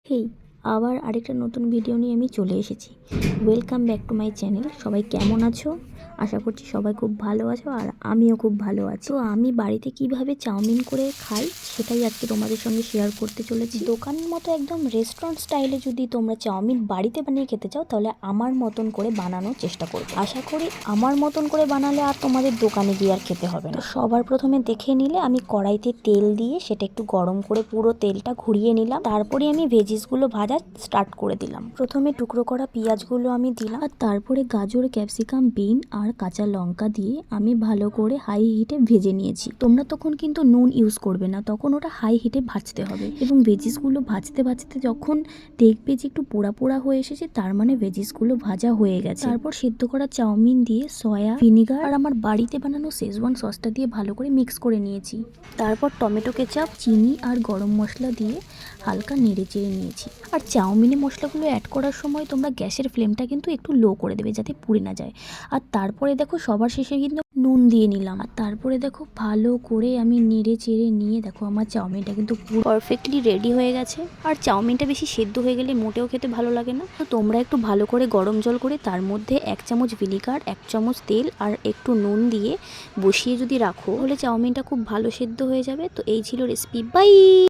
হেই, আবার আরেকটা নতুন ভিডিও নিয়ে আমি চলে এসেছি। Welcome back to my channel. সবাই কেমন আছো? আশা করছি সবাই খুব ভালো আছো, আর আমিও খুব ভালো আছি। তো আমি বাড়িতে কিভাবে চাউমিন করে খাই সেটাই আজকে তোমাদের সঙ্গে শেয়ার করতে চলেছি। দোকানের মতো একদম রেস্টুরেন্ট স্টাইলে যদি তোমরা চাউমিন বাড়িতে বানিয়ে খেতে চাও, তাহলে আমার মতন করে বানানোর চেষ্টা করবে। আশা করি আমার মতন করে বানালে আর তোমাদের দোকানে গিয়ে আর খেতে হবে না। সবার প্রথমে দেখে নিলে আমি কড়াইতে তেল দিয়ে সেটা একটু গরম করে পুরো তেলটা ঘুরিয়ে নিলাম। তারপরে আমি ভেজিসগুলো ভাজা স্টার্ট করে দিলাম। প্রথমে টুকরো করা পেঁয়াজগুলো আমি দিলাম, আর তারপরে গাজর, ক্যাপসিকাম, বিন আর কাঁচা লঙ্কা দিয়ে আমি ভালো করে হাই হিটে ভেজে নিয়েছি। তোমরা তখন কিন্তু নুন ইউজ করবে না, তখন ওটা হাই হিটে ভাজতে হবে। এবং ভেজিসগুলো ভাজতে ভাজতে যখন দেখবে যে একটু পোড়া পোড়া হয়ে এসেছে, তার মানে ভেজিসগুলো ভাজা হয়ে গেছে। তারপর সেদ্ধ করা চাউমিন দিয়ে সয়া ভিনিগার আর আমার বাড়িতে বানানো শেজওয়ান সসটা দিয়ে ভালো করে মিক্স করে নিয়েছি। তারপর টমেটো কেচাপ, চিনি আর গরম মশলা দিয়ে হালকা নেড়ে চেড়ে নিয়েছি। আর চাউমিনে মশলাগুলো অ্যাড করার সময় তোমরা গ্যাসের ফ্লেমটা কিন্তু একটু লো করে দেবে, যাতে পুড়ে না যায়। আর তারপরে দেখো সবার শেষে কিন্তু নুন দিয়ে নিলাম। আর তারপরে দেখো ভালো করে আমি নেড়ে চেড়ে নিয়ে দেখো আমার চাউমিনটা কিন্তু পুরো পারফেক্টলি রেডি হয়ে গেছে। আর চাউমিনটা বেশি সেদ্ধ হয়ে গেলে মোটেও খেতে ভালো লাগে না। তো তোমরা একটু ভালো করে গরম জল করে তার মধ্যে 1 চামচ ভিনিগার, 1 চামচ তেল আর একটু নুন দিয়ে বসিয়ে যদি রাখো, তাহলে চাউমিনটা খুব ভালো সেদ্ধ হয়ে যাবে। তো এই ছিল রেসিপি। বাই।